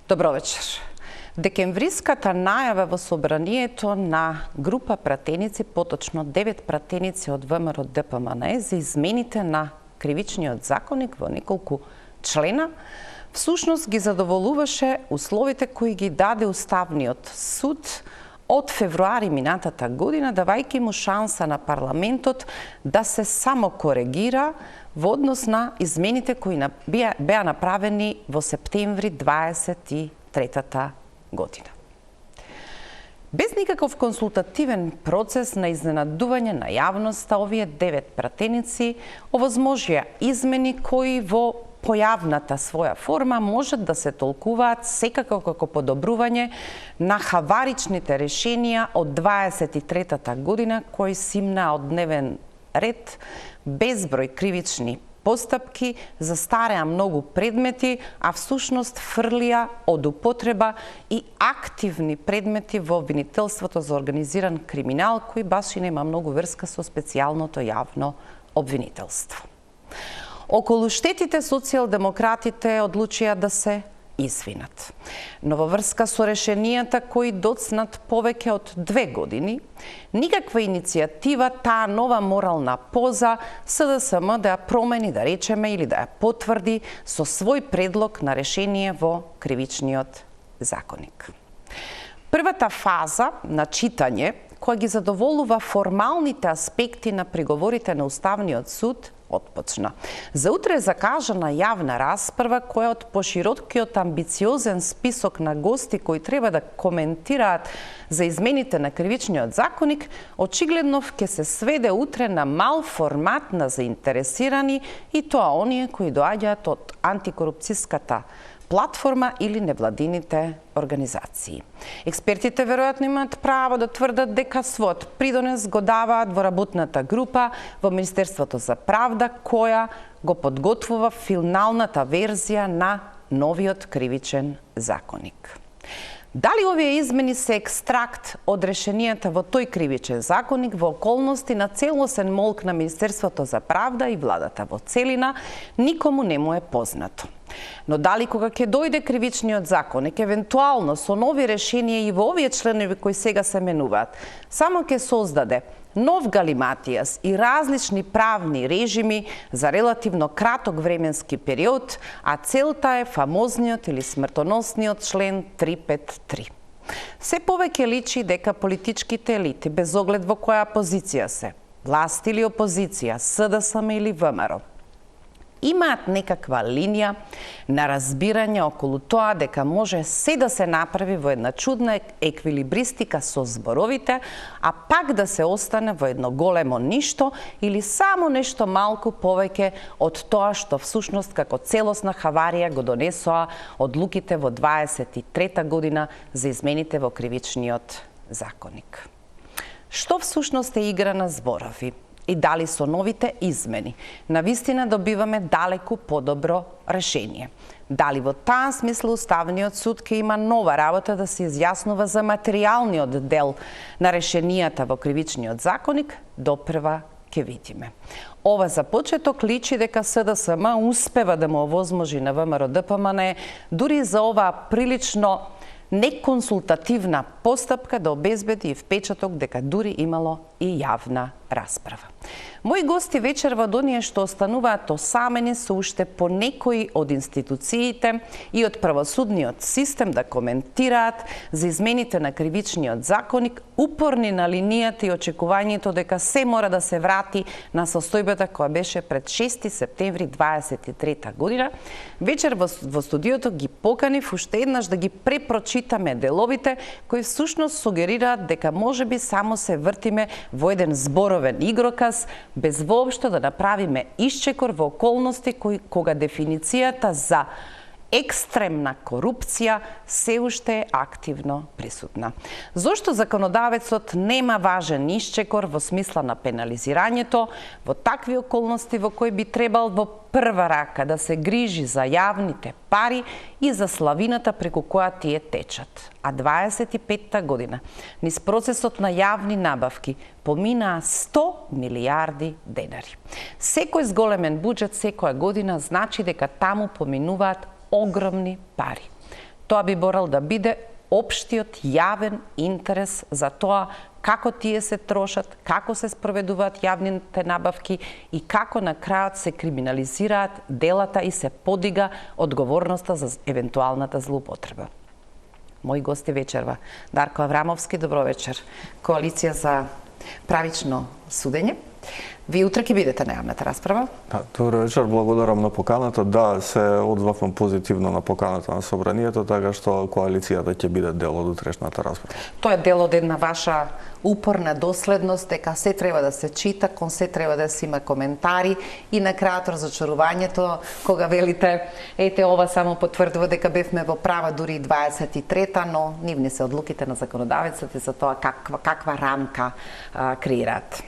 Добро вечер. Декемвриската најава во собранието на група пратеници, поточно 9 пратеници од ВМРО ДПМН за измените на кривичниот законник во неколку члена, всушност ги задоволуваше условите кои ги даде Уставниот суд од февруари минатата година, давајќи му шанса на парламентот да се само коригира во однос на измените кои беа направени во септември 23-та година. Без никаков консултативен процес на изненадување на јавноста, овие 9 пратеници овозможија измени кои во појавната своја форма можат да се толкуваат секако како подобрување на хаваричните решенија од 23-та година кои симна од дневен ред безброј кривични постапки, застареа многу предмети, а всушност фрлија од употреба и активни предмети во обвинителството за организиран криминал, кој баш и нема многу врска со специјалното јавно обвинителство. Околу штетите социјалдемократите одлучија да се извинат. Но во врска со решенијата кои доцнат повеќе од 2 години, никаква иницијатива таа нова морална поза СДСМ да ја промени, да речеме, или да ја потврди со свој предлог на решение во кривичниот законник. Првата фаза на читање, која ги задоволува формалните аспекти на приговорите на Уставниот суд, отпочна. За утре е закажана јавна расправа која од поширокиот амбициозен список на гости кои треба да коментираат за измените на кривичниот законник, очигледно ќе се сведе утре на мал формат на заинтересирани, и тоа оние кои доаѓаат од антикорупцијската платформа или невладините организации. Експертите веројатно имаат право да тврдат дека својот придонес го даваат во работната група во Министерството за правда, која го подготвува финалната верзија на новиот кривичен законник. Дали овие измени се екстракт од решенијата во тој кривичен законник во околности на целосен молк на Министерството за правда и владата во целина, никому не му е познато. Но дали кога ќе дојде кривичниот законник, евентуално со нови решенија и во овие членови кои сега се менуваат, само ќе создаде нов галиматијас и различни правни режими за релативно краток временски период, а целта е фамозниот или смртоносниот член 353. Се повеќе личи дека политичките елити, без оглед во која позиција се, власт или опозиција, СДСМ или ВМРО, имаат некаква линија на разбирање околу тоа дека може се да се направи во една чудна еквилибристика со зборовите, а пак да се остане во едно големо ништо или само нешто малку повеќе од тоа што всушност како целосна хаварија го донесоа одлуките во 23-та година за измените во кривичниот законник. Што всушност е игра на зборови? И дали со новите измени навистина добиваме далеку подобро решение? Дали во таа смисла Уставниот суд ќе има нова работа да се изјаснува за материјалниот дел на решенијата во кривичниот законник, допрва ќе видиме. Ова за почеток личи дека СДСМ успева да му овозможи на ВМРО ДПМН дури за оваа прилично неконсултативна постапка да обезбеди и впечаток дека дури имало и јавна расправа. Мои гости вечерва до оние што остануваат осамени со уште по некои од институциите и од правосудниот систем да коментираат за измените на кривичниот законник, упорни на линијата и очекувањето дека се мора да се врати на состојбата која беше пред 6 септември 23-та година. Вечер во студиото ги поканив уште еднаш да ги препрочитаме деловите кои всушност сугерираат дека можеби само се вртиме во еден зборовен игроказ, без воопшто да направиме исчекор во околности кога дефиницијата за екстремна корупција се уште е активно присутна. Зошто законодавецот нема важен исчекор во смисла на пенализирањето во такви околности во кои би требал во прва рака да се грижи за јавните пари и за славината преку која тие течат? А 25-та година низ процесот на јавни набавки поминаа 100 милијарди денари. Секој зголемен буџет секоја година значи дека таму поминуваат огромни пари. Тоа би борал да биде општиот јавен интерес за тоа како тие се трошат, како се спроведуваат јавните набавки и како на крајот се криминализираат делата и се подига одговорноста за евентуалната злоупотреба. Мои гости вечерва: Дарко Аврамовски, добро вечер. Коалиција за правично судење. Вие утре ќе бидете на јавната расправа? Добро вечер, благодарам на поканата. Да, се одзвавам позитивно на поканата на собранието, така што коалицијата ќе биде дел од утрешната расправа. Тоа е дел од една ваша упорна доследност, дека се треба да се чита, кон се треба да се има коментари и на крајот разочарувањето кога велите ете ова само потврдува дека бевме во права дури и 23-та, но нивни се одлуките на законодавецот и за тоа каква рамка креираат.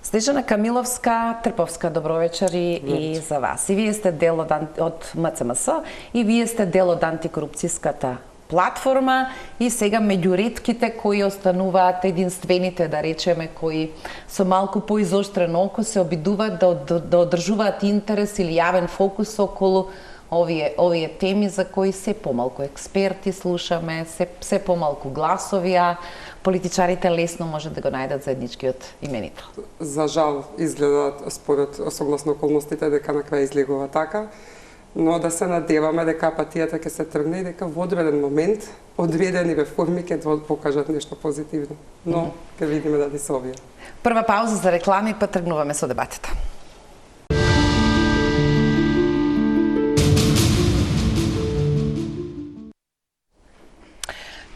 Снежана Камиловска, Трповска, добро вечер и за вас. И вие сте дел од МЦМС и вие сте дел од антикорупцијската платформа и сега меѓу ретките кои остануваат единствените, да речеме, кои со малку поизоштрено око се обидуваат да одржуваат интерес или јавен фокус околу овие теми за кои се помалку експерти слушаме, се помалку гласови, а политичарите лесно може да го најдат заедничкиот именител. За жал изгледа според согласно околностите дека на крај излегува така, но да се надеваме дека апатијата ќе се тргне и дека во одреден момент одредени реформи ќе покажат нешто позитивно. Но ќе видиме дали се овие. Прва пауза за реклами, па тргнуваме со дебатата.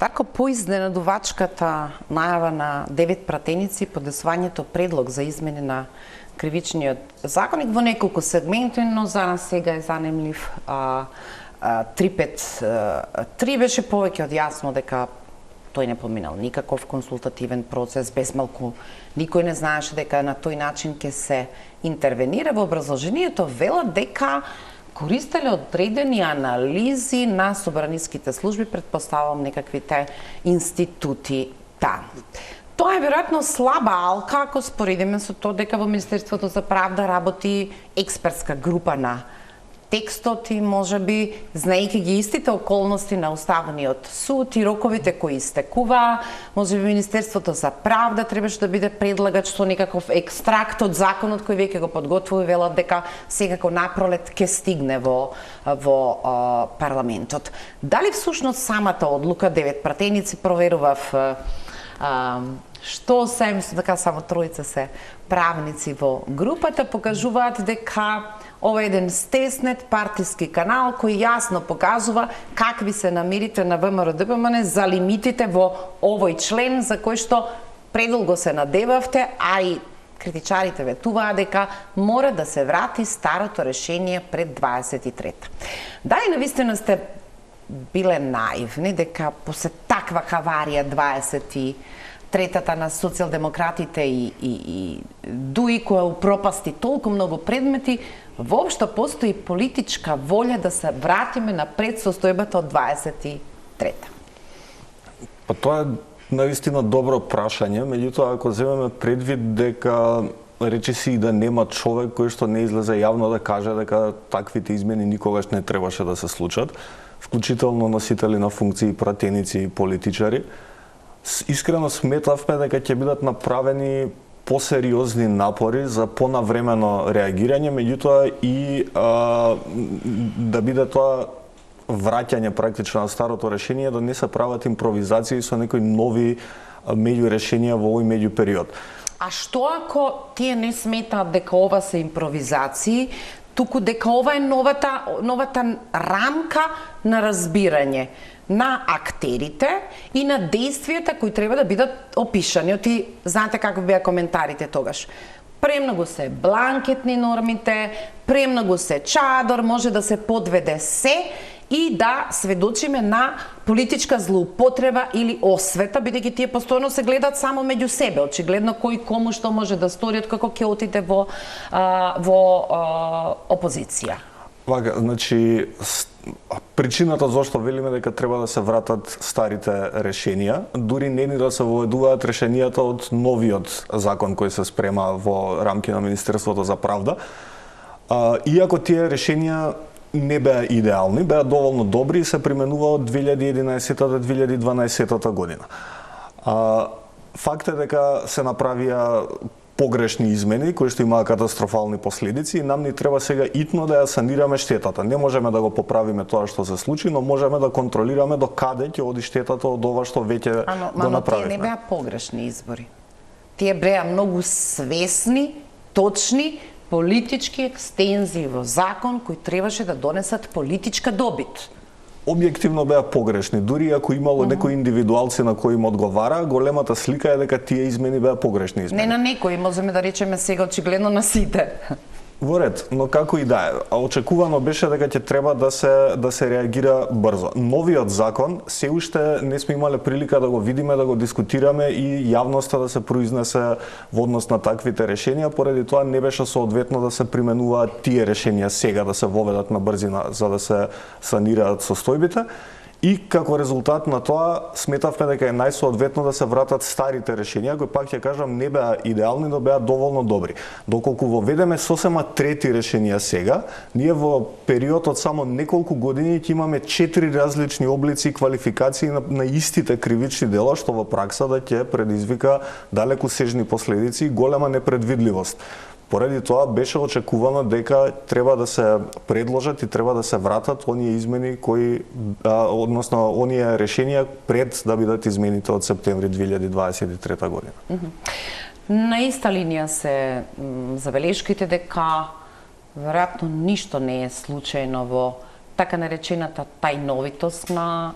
Така поизненадувачката најава на 9 пратеници подесувањето предлог за измени на кривичниот законник во неколку сегменти, но за нас сега е занемлив 353 беше повеќе од јасно дека тој не поминал никаков консултативен процес, без малку никој не знаеше дека на тој начин ќе се интервенира. Во образложението велат дека користеле одредени анализи на собраниските служби, предпоставам некаквите институти таму. Тоа е веројатно слаба алка ако споредиме со тоа дека во Министерството за правда работи експертска група на текстот и можеби, знаејќи ги истите околности на Уставниот суд и роковите кои истекува, можеби Министерството за правда требаше да биде предлагач со некаков екстракт од законот кој веќе го подготвува и велат дека секако напролет ќе стигне во парламентот. Дали всушност самата одлука 9 пратеници, проверував што се, така само тројца се правници во групата, покажуваат дека ова е еден стеснет партиски канал кој јасно покажува какви се намерите на ВМРО ДПМН за лимитите во овој член за кој што предолго се надевавте, а и критичарите ветуваат дека мора да се врати старото решение пред 23-та. Дали навистина сте биле наивни дека после таква хаварија 23-тата на социјалдемократите и ДУИ која упропасти толку многу предмети, воопшто постои политичка волја да се вратиме на предсостојбата од 23-та? Па тоа е навистина добро прашање, меѓутоа ако земеме предвид дека речиси да нема човек кој што не излезе јавно да каже дека таквите измени никогаш не требаше да се случат, вклучително носители на функции, пратеници и политичари, искрено сметавме дека ќе бидат направени посериозни напори за понавремено реагирање, меѓутоа и да биде тоа враќање практично на старото решение, да не се прават импровизации со некои нови меѓурешенија во овој меѓупериод. А што ако тие не сметаат дека ова се импровизации, туку дека ова е новата рамка на разбирање на актерите и на действијата кои треба да бидат опишани? Оти знаете како беа коментарите тогаш. Премногу се бланкетни нормите, премногу се чадор, може да се подведе се и да сведочиме на политичка злоупотреба или освета, бидејќи тие постојано се гледат само меѓу себе, очигледно кој кому што може да стори како ќе отиде во опозиција. Вака, значи причината зашто велиме дека треба да се вратат старите решенија, дури не ни да се воведуваат решенијата од новиот закон кој се спрема во рамки на Министерството за правда, иако тие решенија не беа идеални, беа доволно добри и се применуваа од 2011-2012 година. Факт е дека се направија погрешни измени кои што имаа катастрофални последици и нам ни треба сега итно да ја санираме штетата. Не можеме да го поправиме тоа што се случи, но можеме да контролираме до каде ќе оди штетата од ова што веќе го направивме. Тие не беа погрешни избори. Тие беа многу свесни, точни, политички екстензии во закон кои требаше да донесат политичка добит. Објективно беа погрешни, дури ако имало некои индивидуалци на кои им одговара, големата слика е дека тие измени беа погрешни измени. Не на некои, можеме да речеме сега очигледно на сите. Во ред, но како и да е, очекувано беше дека ќе треба да се реагира брзо. Новиот закон се уште не сме имале прилика да го видиме, да го дискутираме и јавноста да се произнесе во однос на таквите решенија, поради тоа не беше соодветно да се применуваат тие решенија сега да се воведат на брзина за да се санираат состојбите. И како резултат на тоа сметавме дека е најсоодветно да се вратат старите решенија, кои пак ќе кажам не беа идеални, но беа доволно добри. Доколку воведеме сосема трети решенија сега, ние во период од само неколку години ќе имаме 4 различни облици и квалификации на истите кривични дела, што во праксата ќе предизвика далекосежни последици и голема непредвидливост. Поради тоа беше очекувано дека треба да се предложат и треба да се вратат оние измени кои, односно оние решенија пред да бидат измените од септември 2023 година. На иста линија се забелешките дека веројатно ништо не е случајно во така наречената тајновитост на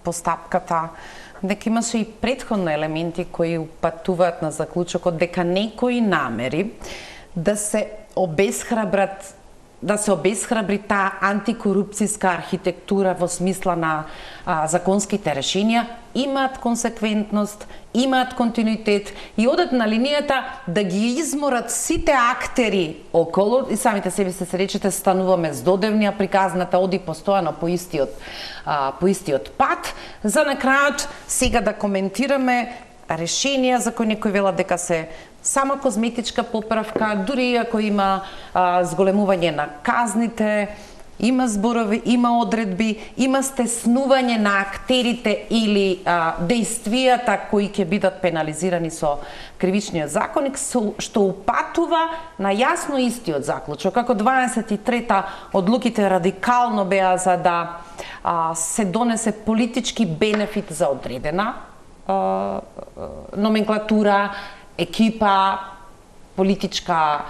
постапката, дека имаше и претходно елементи кои упатуваат на заклучокот дека некои намери да се обесхрабри таа антикорупцијска архитектура во смисла на законските решенија, имаат консеквентност, имаат континуитет и одат на линијата да ги изморат сите актери околу и самите себе се речете стануваме здодевни, а приказната оди постојано по истиот пат, за на крајот сега да коментираме решенија за кои некој велат дека се само козметичка поправка, дури ако има зголемување на казните, има зборови, има одредби, има стеснување на актерите или дејствијата кои ќе бидат пенализирани со кривичниот законник, што упатува на јасно истиот заклучок. Како 23-та одлуките радикално беа за да се донесе политички бенефит за одредена номенклатура, екипа, политичка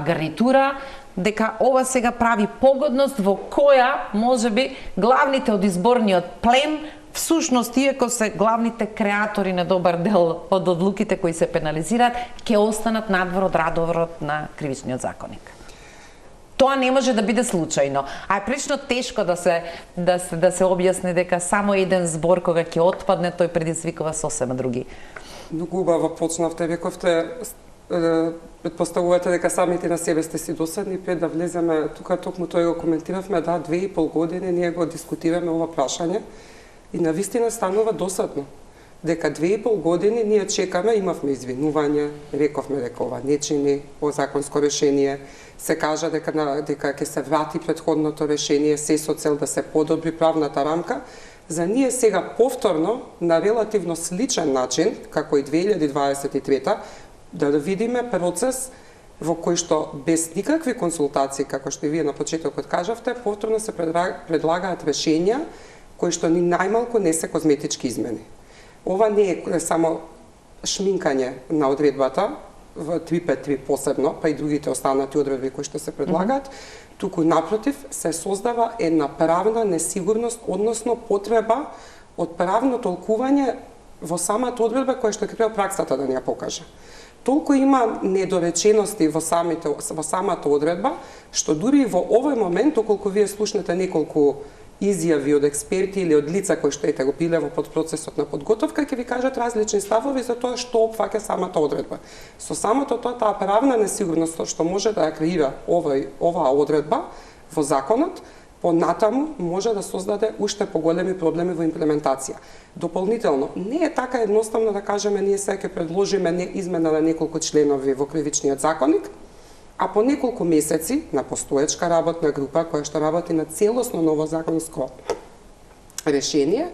гарнитура, дека ова сега прави погодност во која можеби главните од изборниот плен всушност, иако се главните креатори на добар дел од одлуките кои се пенализираат, ќе останат надвор од радоворот на кривичниот законник. Тоа не може да биде случајно. А е прилично тешко да се објасни дека само еден збор кога ќе отпадне, тој предизвикува сосема други. Многу убаво почнавте, рековте, предпоставувате дека самите на себе сте си досадни, пред да влеземе тука, токму тој го коментиравме, да, 2,5 години ние го дискутираме ова прашање и навистина станува досадно. Дека 2,5 години ние чекаме, имавме извинување, рековме дека ова не чини о законско решение, се кажа дека ќе се врати претходното решение, се со цел да се подобри правната рамка, за ние сега повторно, на релативно сличен начин, како и 2023, да видиме процес во кој што без никакви консултации, како што и вие на почетокот кажавте, повторно се предлагаат решенија кои што ни најмалку не се козметички измени. Ова не е само шминкање на одредбата, в 353 посебно, па и другите останати одредби кои што се предлагаат, туку напротив се создава една правна несигурност, односно потреба од правно толкување во самата одредба која што ќе треба праксата да ни ја покаже. Толку има недоречености во самата одредба, што дури и во овој момент, околку вие слушнете неколку изјави од експерти или од лица кои што го биле во процесот на подготовка, ќе ви кажат различни ставови за тоа што опфаќа самата одредба. Со самото тоа, таа правна несигурност што може да ја креира оваа одредба во законот, понатаму може да создаде уште поголеми проблеми во имплементација. Дополнително, не е така едноставно да кажеме ние сега ќе предложиме измена на неколку членови во кривичниот законник А по неколку месеци на постоечка работна група која што работи на целосно ново законско решение,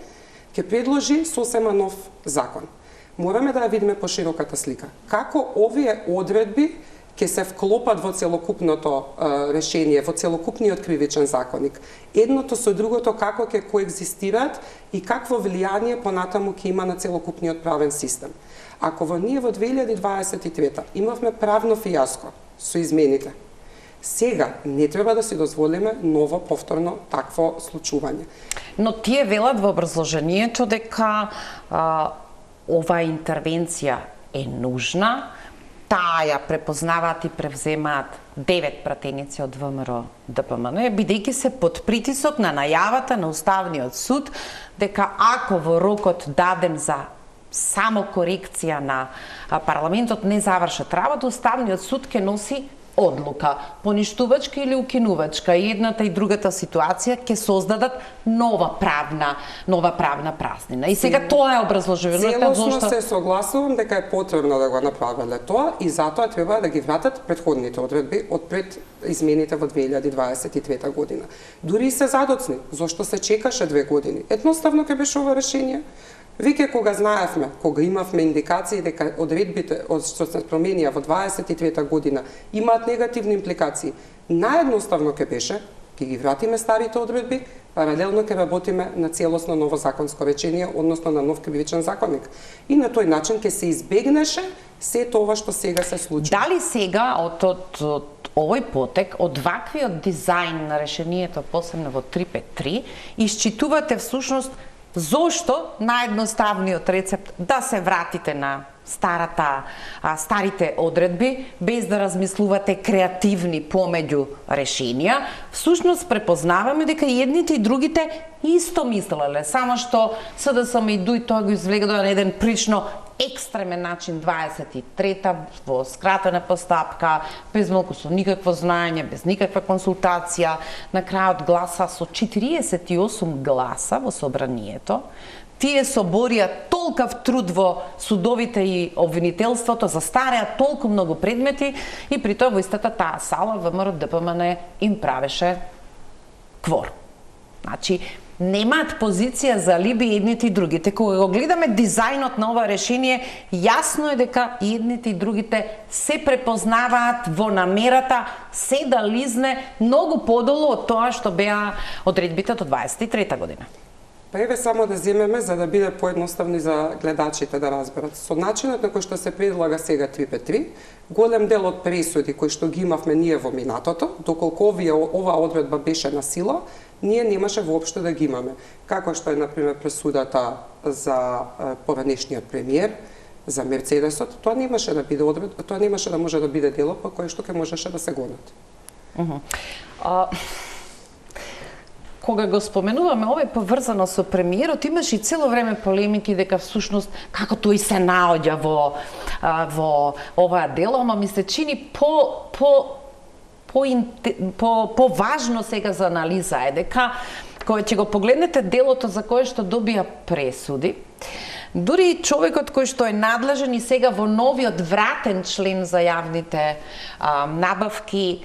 ќе предложи сосема нов закон. Мораме да ја видиме пошироката слика. Како овие одредби ќе се вклопат во целокупното решение, во целокупниот кривичен законник. Едното со другото како ќе коегзистираат и какво влијание понатаму ќе има на целокупниот правен систем. Ако ние во 2023 имавме правно фијаско со измените, сега не треба да си дозволиме ново повторно такво случување. Но тие велат во образложението дека оваа интервенција е нужна, таа ја препознаваат и превземаат 9 пратеници од ВМРО ДПМН, бидејќи се под притисок на најавата на Уставниот суд дека ако во рокот даден за само корекција на парламентот не завршат работа, Уставниот суд ќе носи одлука, поништувачка или укинувачка. И едната и другата ситуација ќе создадат нова правна празнина. И сега тоа е образложението Целосно се согласувам дека е потребно да го направеле тоа и затоа треба да ги вратат претходните одредби од пред измените во 2023 година. Дури и се задоцни, зошто се чекаше 2 години. Едноставно ќе беше ова решение. Веќе кога знаевме, кога имавме индикации дека одредбите што се променија во 23 година имаат негативни импликации, наједноставно ќе беше ќе ги вратиме старите одредби, паралелно ќе работиме на целосно ново законско речение, односно на нов кривичен законник. И на тој начин ќе се избегнеше се тоа што сега се случува. Дали сега од овој потек, од ваквиот дизајн на решението, посебно во 353, исчитувате всушност зошто наједноставниот рецепт да се вратите на старите одредби, без да размислувате креативни помеѓу решенија, всушност препознаваме дека и едните и другите исто мислеле, само што СДСМ и ДУИ тоа го извлегува на еден прилично екстремен начин 23-та во скратена постапка, без малку со никакво знаење, без никаква консултација, на крајот гласа со 48 гласа во собранието. Тие соборија толкав труд во судовите и обвинителството, застареа толку многу предмети и при тоа во истата таа сала ВМРО ДПМН им правеше кворум. Значи, немаат позиција за алиби едните и другите. Кога го гледаме дизајнот на ова решение, јасно е дека едните и другите се препознаваат во намерата се да лизне многу подолу од тоа што беа одредбите од 23 година. Па еве само да земеме за да биде поедноставно за гледачите да разберат. Со начинот на кој што се предлага сега 353, голем дел од пресуди кои што ги имавме ние во минатото, доколку ова одредба беше на сила, ние немаше воопшто да ги имаме. Како што е, например, пресудата за поранешниот премиер, за Мерцедесот, тоа немаше да биде одредба, тоа немаше да може да биде дело по кое што ќе можеше да се гонат. Кога го споменуваме овој поврзано со премиерот, имаше и цело време полемики дека всушност како тој се наоѓа во оваа дело, ама ми се чини по-важно сега за анализа е дека кога ќе го погледнете делото за кое што добија пресуди, дури и човекот кој што е надлежен и сега во новиот вратен член за јавните набавки,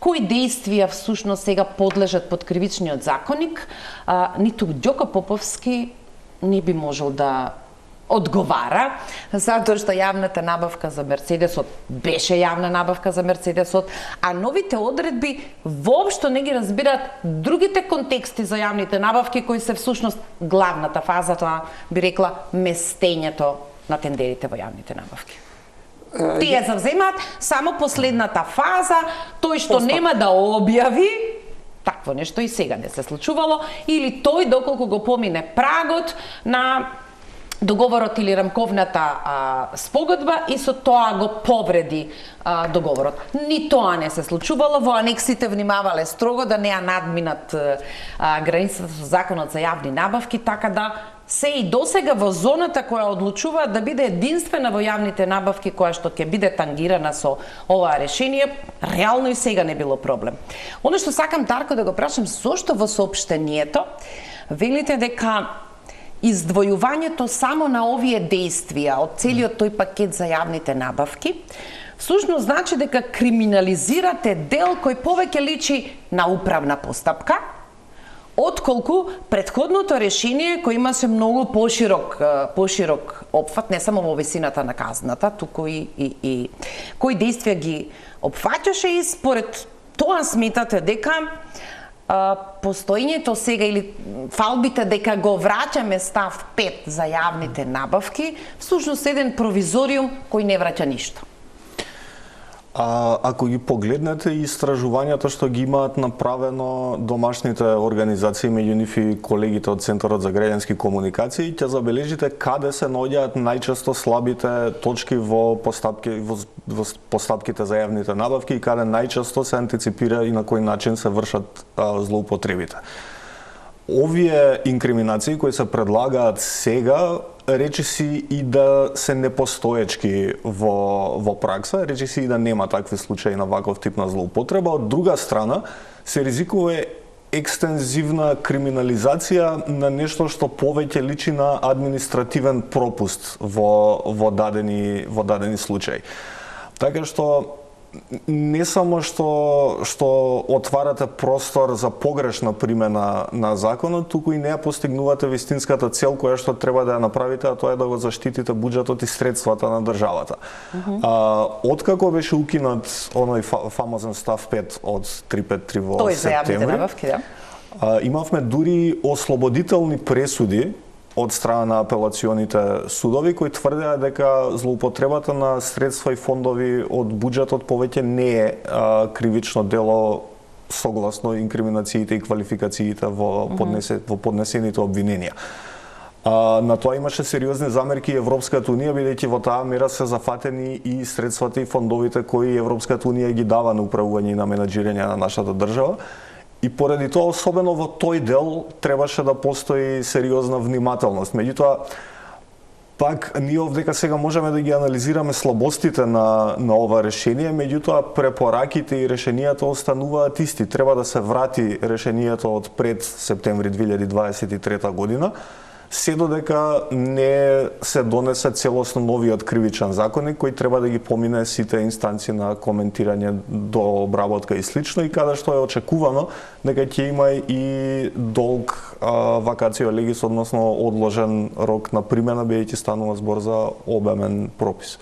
кои действија всушност сега подлежат под кривичниот законник, ниту Ѓоко Поповски не би можел да одговара, затоа што јавната набавка за Мерцедесот беше јавна набавка за Мерцедесот, а новите одредби воопшто не ги разбираат другите контексти за јавните набавки кои се всушност главната фаза, тоа би рекла местењето на тендерите во јавните набавки. Тие завземаат само последната фаза, тој што нема да објави, такво нешто и сега не се случувало, или тој доколку го помине прагот на договорот или рамковната спогодба и со тоа го повреди договорот. Ни тоа не се случувало, во анексите внимавале строго да не ја надминат границата со законот за јавни набавки, така да се и досега во зоната која одлучува да биде единствена во јавните набавки која што ќе биде тангирана со оваа решение, реално и сега не било проблем. Оно што сакам, Дарко, да го прашам, зошто во соопштението велите дека издвојувањето само на овие действија од целиот тој пакет за јавните набавки всушност значи дека криминализирате дел кој повеќе личи на управна постапка, отколку предходното решение кој имаше многу поширок опфат, не само во висината на казната, туку и кои действија ги опфаќаше, и според тоа сметате дека постоењето сега или фалбите дека го враќаме став 5 за јавните набавки, всушност еден провизориум кој не враќа ништо. Ако ги погледнете истражувањата што ги имаат направено домашните организации, меѓу нив и колегите од Центарот за граѓански комуникации, ќе забележите каде се наоѓаат најчесто слабите точки во постапките за јавните набавки и каде најчесто се антиципира и на кој начин се вршат злоупотребите. Овие инкриминации кои се предлагаат сега, речиси и да се непостоечки во пракса, речиси и да нема такви случаи на ваков тип на злоупотреба. Од друга страна, се ризикува екстензивна криминализација на нешто што повеќе личи на административен пропуст во дадени случај. Така што не само што отварате простор за погрешна примена на законот, туку и не ја постигнувате вистинската цел која што треба да ја направите, а тоа е да го заштитите буџетот и средствата на државата. Откако беше укинат оној фамозен став 5 од 353 во Тој за јавните септември, набавки, да? Имавме дури ослободителни пресуди од страна на апелационите судови кои тврдеа дека злоупотребата на средства и фондови од буџетот повеќе не е кривично дело согласно инкриминациите и квалификациите во поднесените обвиненија. На тоа имаше сериозни замерки Европската унија, бидејќи во таа мера се зафатени и средствата и фондовите кои Европската унија ги дава на управување и на менаџирање на нашата држава. И поради тоа, особено во тој дел, требаше да постои сериозна внимателност. Меѓутоа, пак, ние овдека сега можеме да ги анализираме слабостите на ова решение, меѓутоа, препораките и решенијата остануваат исти. Треба да се врати решението од пред септември 2023 година, се додека не се донесе целосно новиот кривичен законник кој треба да ги помине сите инстанции на коментирање до обработка и слично, и каде што е очекувано дека ќе има и долг вакацио легис, односно одложен рок на примена, бидејќи станува збор за обемен пропис.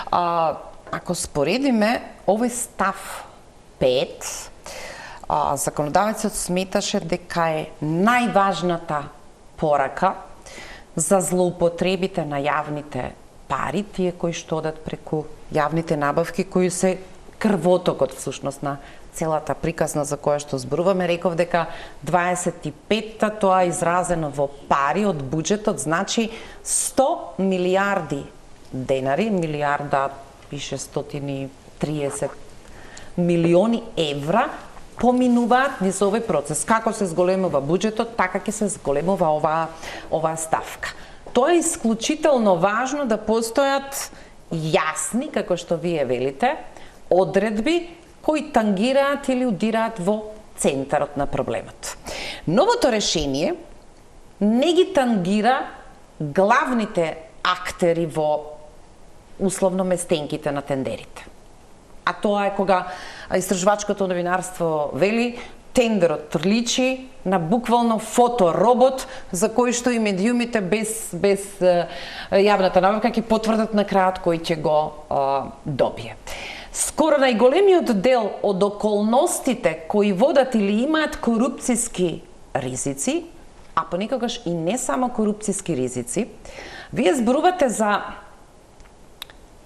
Ако споредиме овој став 5, законодавецот сметаше дека е најважната порака за злоупотребите на јавните пари, тие кои што одат преку јавните набавки, кои се крвотокот всушност на целата приказна за која што зборуваме. Реков дека 25-та, тоа изразено во пари од буџетот, значи 100 милиарди денари, милиарда пише 130 милиони евра, поминуваат низ овој процес. Како се зголемува буџетот, така ќе се зголемува оваа ставка. Тоа е исклучително важно да постојат јасни, како што вие велите, одредби кои тангираат или удираат во центарот на проблемот. Новото решение не ги тангира главните актери во условно местенките на тендерите. А тоа е кога истражувачкото новинарство вели тендерот личи на буквално фоторобот за кој што и медиумите без јавната набавка ќе потврдат на крајот кој ќе го добие. Скоро најголемиот дел од околностите кои водат или имаат корупцијски ризици, а понекогаш и не само корупцијски ризици, вие зборувате за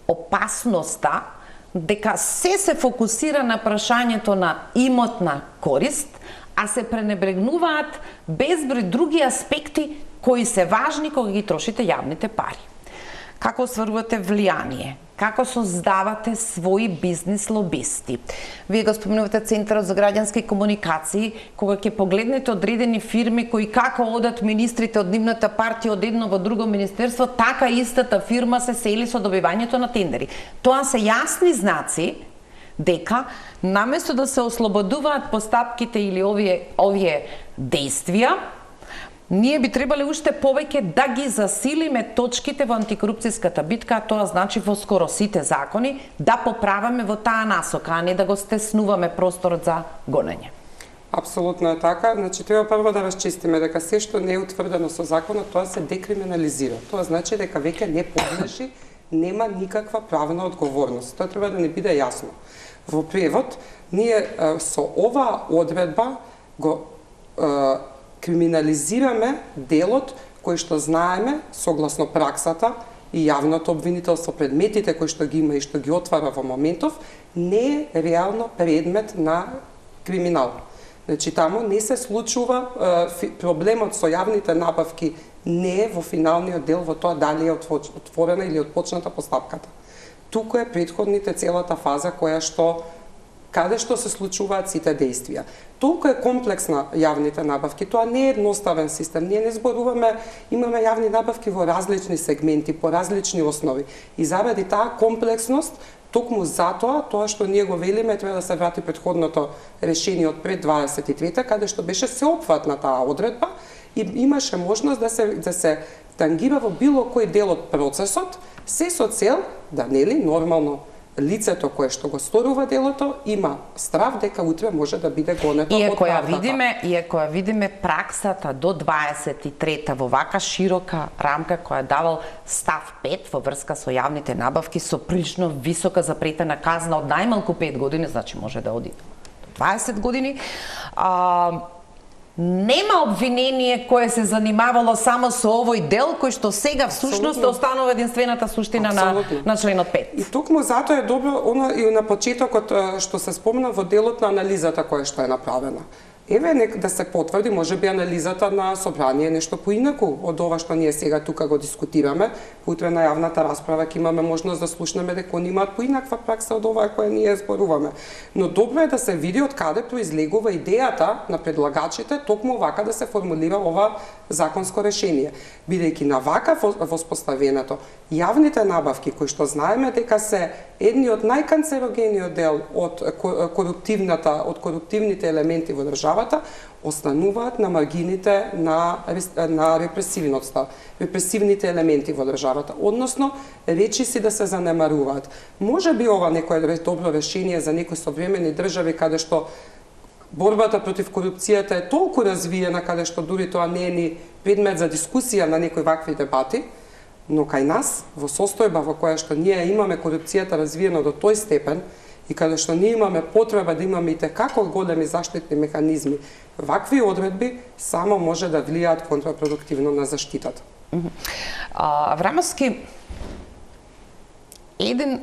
опасноста дека се фокусира на прашањето на имотна корист, а се пренебрегнуваат безброј други аспекти кои се важни кога ги трошите јавните пари. Како остварувате влијание, како создавате своји бизнис лобисти. Вие го спомнувате Центарот за граѓански комуникации, кога ќе погледнете одредени фирми кои како одат министрите од нивната партија од едно во друго министерство, така истата фирма се сели со добивањето на тендери. Тоа се јасни знаци дека наместо да се ослободуваат постапките или овие действија, ние би требале уште повеќе да ги засилиме точките во антикорупцијската битка, а тоа значи во скоро сите закони, да поправаме во таа насока, а не да го стеснуваме просторот за гонење. Апсолутно е така. Значи, треба прво да расчистиме дека се што не е утврдено со законот, тоа се декриминализира. Тоа значи дека веќе не подлежи, нема никаква правна одговорност. Тоа треба да не биде јасно. Во превод, ние со оваа одредба го криминализираме делот кој што знаеме, согласно праксата и јавното обвинителство, предметите кои што ги има и што ги отвара во моментов, не е реално предмет на криминал. Значи, таму не се случува проблемот со јавните набавки не е во финалниот дел во тоа дали е отворена или отпочната постапката. Туку е претходните целата фаза каде што се случуваат сите действија. Толку е комплексна јавните набавки, тоа не е едноставен систем. Ние не зборуваме, имаме јавни набавки во различни сегменти, по различни основи. И заради таа комплексност, токму затоа, тоа што ние го велиме, треба да се врати претходното решение од пред 23-та, каде што беше сеопфатна таа одредба и имаше можност да се тангира во било кој дел од процесот, се со цел да нели нормално лицето кое што го сторува делото има страв дека утре може да биде гонето од правдата. Иако ја видиме праксата до 23-та во вака широка рамка која давал став 5 во врска со јавните набавки со прилично висока запретена казна од најмалку 5 години, значи може да оди до 20 години. Нема обвинение кое се занимавало само со овој дел, кој што сега всушност останува единствената суштина на членот 5. И токму затоа е добро и на почетокот што се спомна во делот на анализата која што е направена. Еве да се потврди, можеби анализата на собрание нешто поинаку од ова што ние сега тука го дискутираме. Утре на јавната расправа ќе имаме можност да слушнеме дека они имаат поинаква пракса од оваа која ние зборуваме. Но добро е да се види од каде произлегува идејата на предлагачите токму вака да се формулира ова законско решение. Бидејќи на вака воспоставеното јавните набавки кои што знаеме дека се едни од најканцерогениот дел од коруптивните елементи во државата, остануваат на маргините на репресивноста, репресивните елементи во државата, односно речиси да се занемаруваат. Може би ова некое добро решение за некои современи држави каде што борбата против корупцијата е толку развиена, каде што дури тоа не е ни предмет за дискусија на некои вакви дебати, но кај нас, во состојба во која што ние имаме корупцијата развиена до тој степен и каде што ние имаме потреба да имаме и како големи заштитни механизми, вакви одредби само може да влијаат контрапродуктивно на заштитата. Аврамовски, еден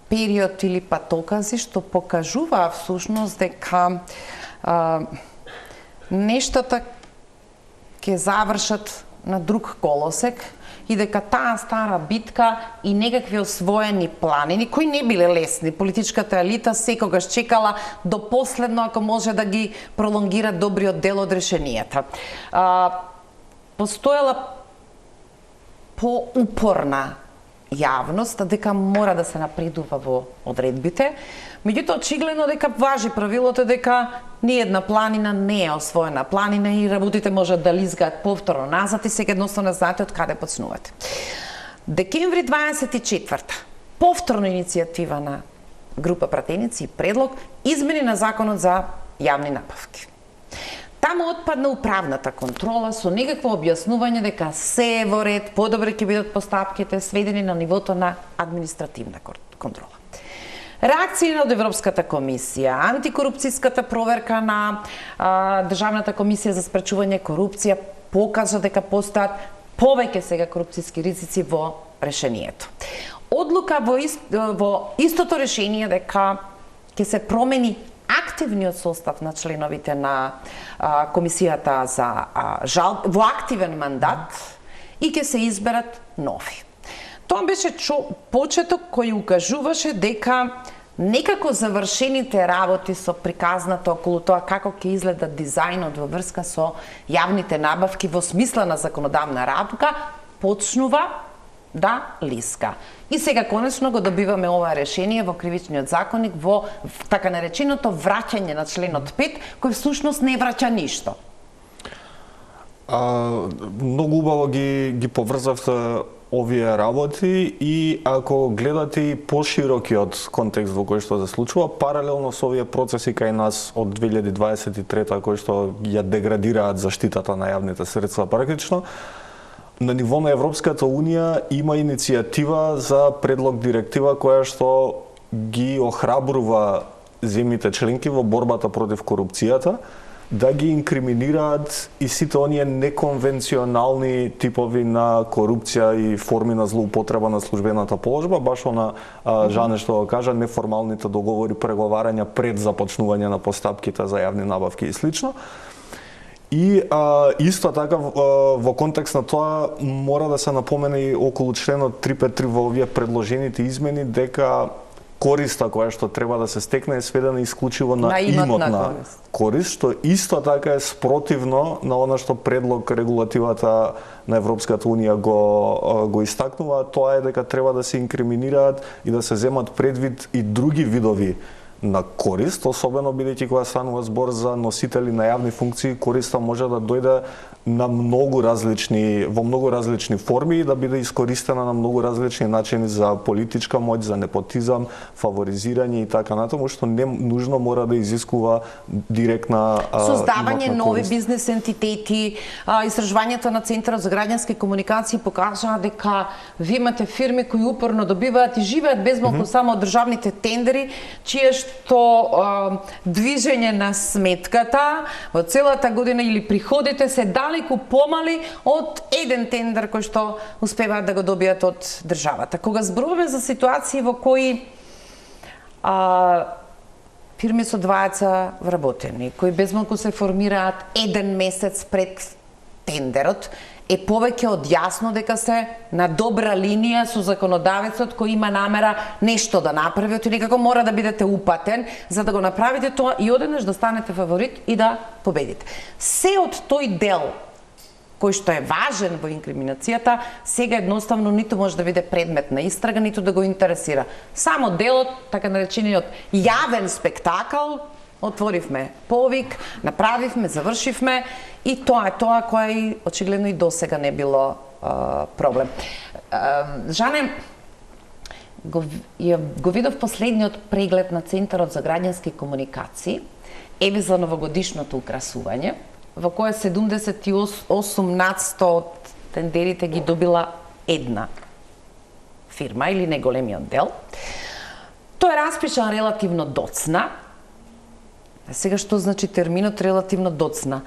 период или патокази што покажуваа всушност дека нештата ќе завршат на друг колосек и дека таа стара битка и некакви освоени планини, кои не биле лесни, политичката елита секогаш чекала до последно ако може да ги пролонгира добриот дел од решенијата. Постоела поупорна јавност дека мора да се напредува во одредбите, меѓутоа очигледно дека важи правилото дека ниедна планина не е освоена планина и работите можат да лизгаат повторно назад и сега едноставно знаете од каде почнувате. Декември 24-та, повторно иницијатива на група пратеници и предлог измени на законот за јавни набавки. Таму отпадна управната контрола со некакво објаснување дека се е во ред, подобре ќе бидат постапките сведени на нивото на административна контрола. Реакции од Европската комисија, антикорупцијската проверка на Државната комисија за спречување корупција покажа дека постојат повеќе сега корупцијски ризици во решението. Одлука во истото решение дека ќе се промени активниот состав на членовите на комисијата за во активен мандат и ќе се изберат нови. Тоа беше почеток кој укажуваше дека некако завршените работи со приказната околу тоа како ќе изгледа дизајнот во врска со јавните набавки во смисла на законодавна работа почнува да лиска. И сега конечно го добиваме ова решение во кривичниот законник во така нареченото враќање на членот 5, кој всушност не враќа ништо. Многу убаво ги поврзавте овие работи и ако гледате и поширокиот контекст во кој што се случува, паралелно со овие процеси кај нас од 2023 кои што ја деградираат заштитата на јавните средства практично, на ниво на Европската Унија има иницијатива за предлог директива која што ги охрабрува земјите членки во борбата против корупцијата, да ги инкриминираат и сите оние неконвенционални типови на корупција и форми на злоупотреба на службената положба, баш она Жане што го кажа, неформалните договори, преговарања пред започнување на постапките за јавни набавки и слично. И исто така во контекст на тоа мора да се напомене и околу членот 353 во овие предложените измени дека користа која што треба да се стекне е сведена исклучиво на имотна корист, што исто така е спротивно на она што предлог регулативата на Европската Унија го истакнува, тоа е дека треба да се инкриминираат и да се земат предвид и други видови на корист, особено бидејќи кога станува збор за носители на јавни функции, користа може да дојде на во многу различни форми и да биде искористена на многу различни начини за политичка моќ, за непотизам, фаворизирање и така натаму, што не нужно мора да изискува директна создавање нови бизнес ентитети. Истражувањето на Центарот за граѓански комуникации покажаа дека ви имате фирми кои упорно добиваат и живеат безмалку само од државните тендери, чие што движење на сметката во целата година или приходите се далеку помали од еден тендер кој што успеваат да го добијат од државата. Кога зборуваме за ситуации во кои фирми со двајца вработени, кои безмалку се формираат еден месец пред тендерот, е повеќе од јасно дека се на добра линија со законодавецот кој има намера нешто да направи, и некако мора да бидете упатен за да го направите тоа и одеднаш да станете фаворит и да победите. Се од тој дел кој што е важен во инкриминацијата, сега едноставно ниту може да биде предмет на истрага, ниту да го интересира. Само делот, така наречениот јавен спектакл, отворивме повик, направивме, завршивме и тоа е тоа кој очигледно и досега не било проблем. Жане, го видов последниот преглед на Центарот за граѓански комуникации, еве за новогодишното украсување, во кое 78% од тендерите ги добила една фирма или неголемиот дел. Тој е распишан релативно доцна. Сега што значи терминот релативно доцна?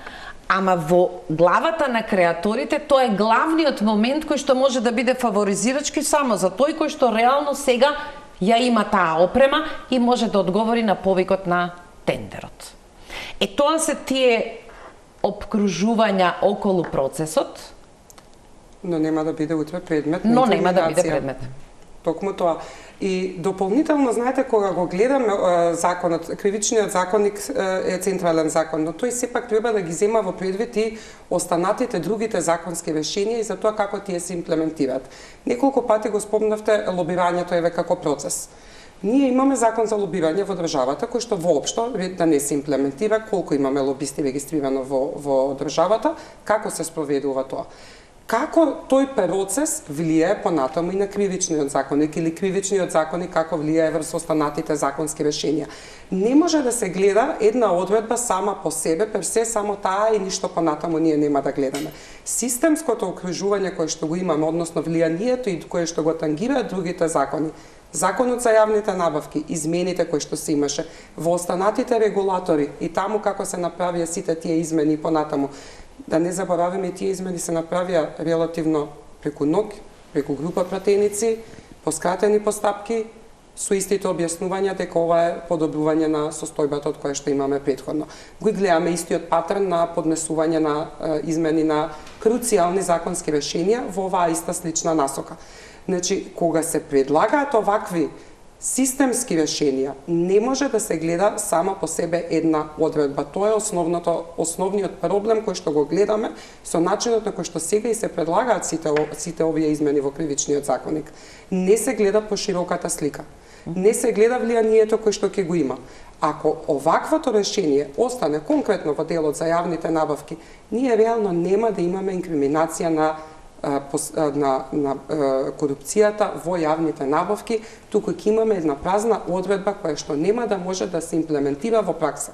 Ама во главата на креаторите тоа е главниот момент кој што може да биде фаворизирачки само за тој кој што реално сега ја има таа опрема и може да одговори на повикот на тендерот. Тоа се тие обкружувања околу процесот, но нема да биде утре предмет на но нема да биде предмет. Токму тоа. И дополнително, знаете, кога го гледаме законот, кривичниот законник е централен закон, но тој сепак треба да ги зема во предвид и останатите другите законски решенија и за тоа како тие се имплементираат. Неколку пати го спомнавте лобирањето еве како процес. Ние имаме закон за лобирање во државата, кој што воопшто да не се имплементира, колку имаме лобисти регистрирано во државата, како се спроведува тоа. Како тој процес влијае понатаму и на кривичниот законник или кривичниот законник како влијае врз останатите законски решенија. Не може да се гледа една одредба сама по себе, персе само таа и ништо понатаму ние нема да гледаме. Системското окружување кое што го имаме, односно влијанието и кое што го тангираат другите закони, Законот за јавните набавки, измените кои што се имаше, во останатите регулатори и таму како се направија сите тие измени понатаму, да не забораваме, тие измени се направија релативно преку ног, преку група пратеници, по скратени постапки, со истите објаснувања дека ова е подобрување на состојбата од која што имаме претходно. Го гледаме истиот патерн на поднесување на измени на круцијални законски решенија во оваа иста слична насока. Значи, кога се предлагаат овакви системски решенија, не може да се гледа сама по себе една одредба. Тоа е основниот проблем кој што го гледаме со начинот на кој што сега и се предлагаат сите овие измени во кривичниот законник. Не се гледа по широката слика. Не се гледа влијанието кој што ќе го има. Ако оваквото решение остане конкретно во делот за јавните набавки, ние реално нема да имаме инкриминација на корупцијата во јавните набавки, туку ќе имаме една празна одредба која што нема да може да се имплементира во пракса.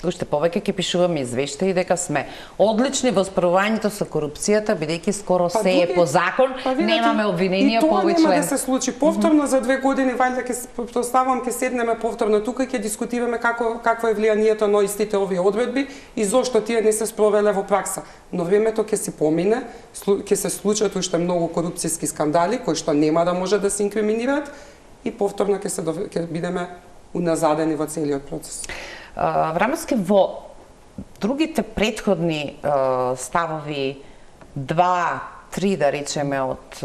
Уште повеќе ќе пишуваме извештаи дека сме одлични во справувањето со корупцијата, бидејќи скоро се е по закон, немаме обвиненија по овој член. И тоа нема да се случи повторно за 2 години, валјда ќе претпоставам ќе седнеме повторно тука и ќе дискутираме какво е влијанието на истите овие одредби и зошто тие не се спровеле во пракса. Но времето ќе се помине, ќе се случат уште многу корупцијски скандали кои што нема да може да се инкриминираат и повторно ќе бидеме уназадени во целиот процес. Врамевски, во другите претходни ставови 2-3, да речеме, од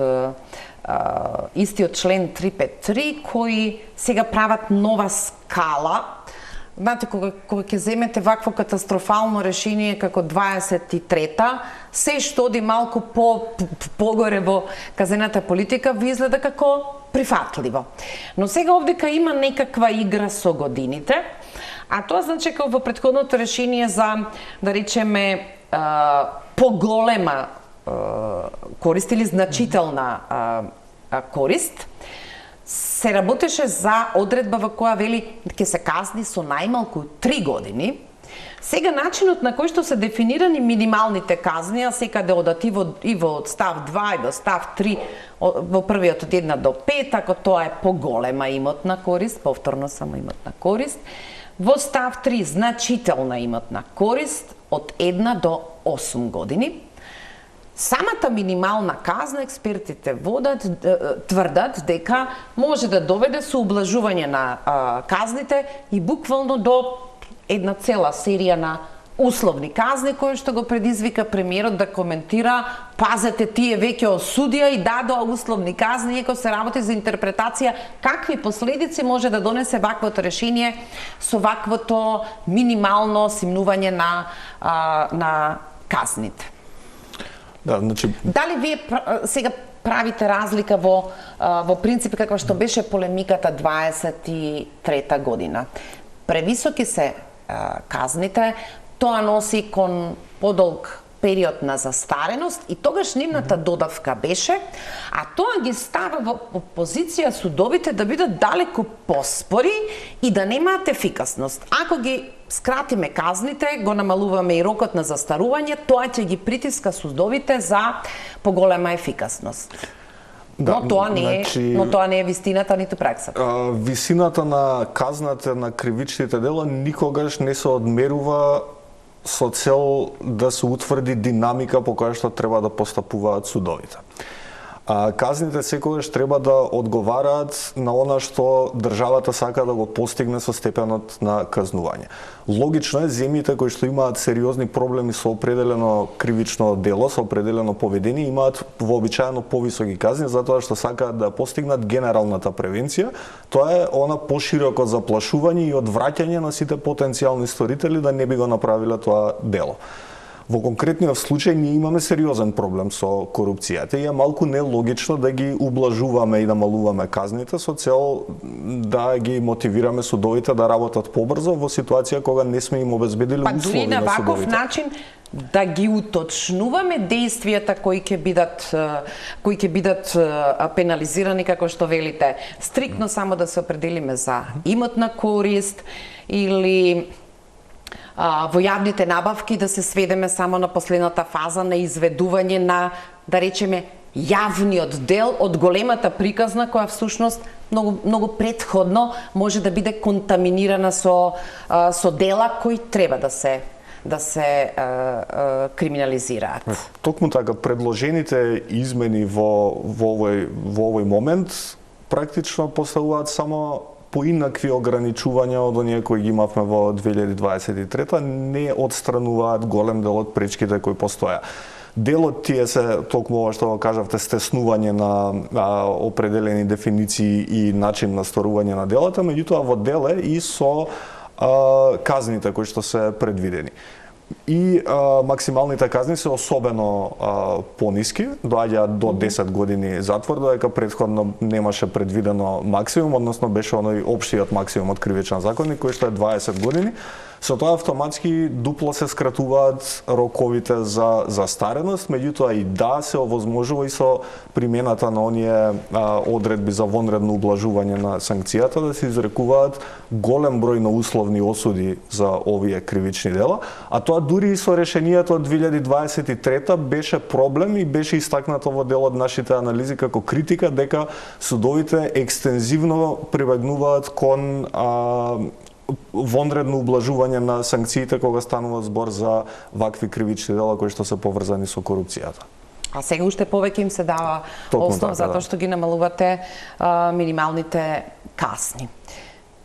истиот член 353, кои сега прават нова скала. Знаете, кога ќе земете вакво катастрофално решение како 23-та, се што оди малку погоре во казнената политика, ви изгледа како прифатливо. Но сега овдека има некаква игра со годините, а тоа значи како во претходното решение за, да речеме, поголема корист или значителна корист, се работеше за одредба во која вели ќе се казни со најмалку 3 години. Сега начинот на кој што се дефинирани минималните казни, а секаде одат и во став 2 и во став 3, во првиот од 1 до 5, ако тоа е поголема имотна корист, повторно само имотна корист, во став 3 значителна имотна корист од 1 до 8 години. Самата минимална казна, експертите тврдат дека може да доведе со ублажување на казните и буквално до една цела серија на условни казни, кои што го предизвика премиерот да коментира: пазете, тие веќе осудија и дадоа условни казни, иако се работи за интерпретација какви последици може да донесе ваквото решение со ваквото минимално симнување на казните. Да, значи... Дали вие сега правите разлика во принцип каква што беше полемиката 23-та година? Превисоки се казните, тоа носи кон подолг период на застареност и тогаш нивната додавка беше, а тоа ги става во позиција судовите да бидат далеку поспори и да немаат ефикасност. Ако ги скратиме казните, го намалуваме и рокот на застарување, тоа ќе ги притиска судовите за поголема ефикасност. Да, но тоа не е вистината ниту праксата. Висината на казната на кривичните дела никогаш не се одмерува со цел да се утврди динамика по која што треба да постапуваат судовите. Казните секогаш треба да одговараат на она што државата сака да го постигне со степенот на казнување. Логично е земјите кои што имаат сериозни проблеми со определено кривично дело, со определено поведение, имаат вообичаено повисоки казни затоа што сакаат да постигнат генералната превенција. Тоа е она пошироко заплашување и одвраќање на сите потенцијални сторители да не би го направиле тоа дело. Во конкретниот случај ние имаме сериозен проблем со корупцијата и е малку нелогично да ги ублажуваме и намалуваме казните со цел да ги мотивираме судовите да работат побрзо во ситуација кога не сме им обезбедили услови на судовите. Па дури на ваков начин да ги уточнуваме действијата кои ќе бидат пенализирани, како што велите, стриктно само да се определиме за имотна корист или во јавните набавки да се сведеме само на последната фаза на изведување на, да речеме, јавниот дел од големата приказна која всушност многу претходно може да биде контаминирана со дела кои треба да се криминализираат. Токму така, предложените измени во овој момент практично поставуваат само поинакви ограничувања од оние кои ги имавме во 2023-та, не одстрануваат голем дел од пречките кои постоја. Дел од тие се, токму ова што го кажавте, стеснување на определени дефиниции и начин на сторување на делата, меѓутоа во дел е и со казните кои што се предвидени. И максималните казни се особено пониски, доаѓаат до 10 години затвор, додека претходно немаше предвидено максимум, односно беше оној општиот максимум од кривичен законник кој што е 20 години. Со тоа автоматски дупло се скратуваат роковите за застареност, меѓутоа и да се овозможува и со примената на оние одредби за вонредно ублажување на санкцијата да се изрекуваат голем број на условни осуди за овие кривични дела, а тоа дури и со решението од 2023 беше проблем и беше истакнато во дел од нашите анализи како критика дека судовите екстензивно прибегнуваат кон вонредно ублажување на санкциите кога станува збор за вакви кривични дела кои што се поврзани со корупцијата. А сега уште повеќе им се дава основ затоа што ги намалувате минималните казни.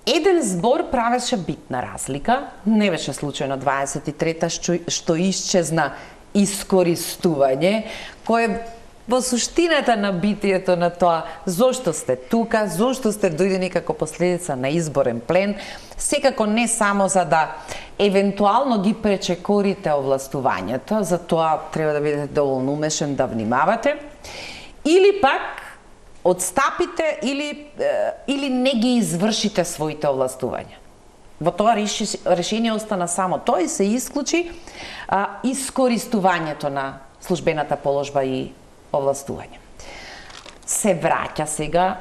Еден збор правеше битна разлика, не беше случајно 23-та што исчезна искористување, кое во суштината на битието на тоа зошто сте тука, зошто сте дојдени како последица на изборен плен, секако не само за да евентуално ги пречекорите овластувањето, за тоа треба да бидете доволно умешен да внимавате, или пак одстапите или не ги извршите своите овластувања. Во тоа решение остана само тоа и се исклучи искористувањето на службената положба и овластување. Се враќа сега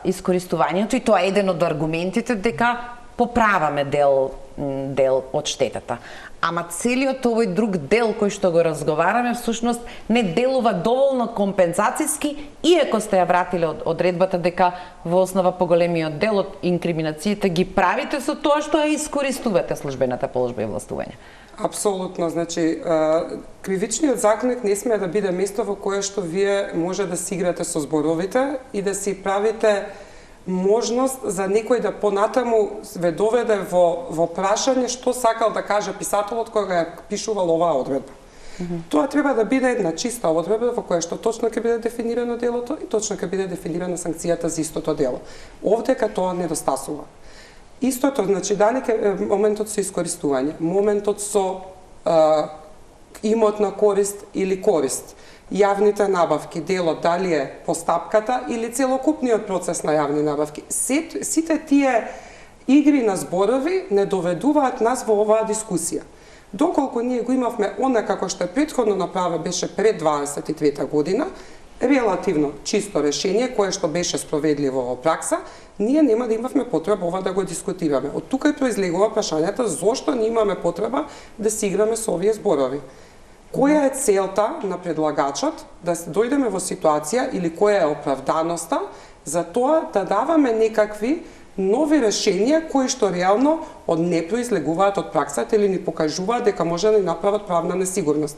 искористувањето и тоа е еден од аргументите дека поправаме дел од штетата. Ама целиот овој друг дел кој што го разговараме всушност не делува доволно компензацијски, иако сте ја вратиле одредбата дека во основа поголемиот дел од инкриминациите ги правите со тоа што ја искористувате службената положба и овластување. Апсолутно, значи кривичниот законник не сме да биде место во кое што вие може да си играте со зборовите и да си правите можност за некој да понатаму ве доведе во прашање што сакал да каже писателот кога ја пишувал оваа одредба. Тоа треба да биде една чиста одредба во која што точно ќе биде дефинирано делото и точно ќе биде дефинирана санкцијата за истото дело. Овдека тоа недостасува. Истото, значи, дали моментот со искористување, моментот со имотна корист или корист, јавните набавки, делот дали е постапката или целокупниот процес на јавни набавки. Сите тие игри на зборови не доведуваат нас во оваа дискусија. Доколку ние го имавме она како што е претходно направено беше пред 23-та година, релативно чисто решение кое што беше спроведливо во пракса, ние нема да имавме потреба ова да го дискутираме. Од тука произлегува прашањето зошто не имаме потреба да си играме со овие зборови. Која е целта на предлагачот да дојдеме во ситуација или која е оправданоста за тоа да даваме некакви нови решенија кои што реално не произлегуваат од праксата или ни покажуваат дека може да ни направат правна несигурност.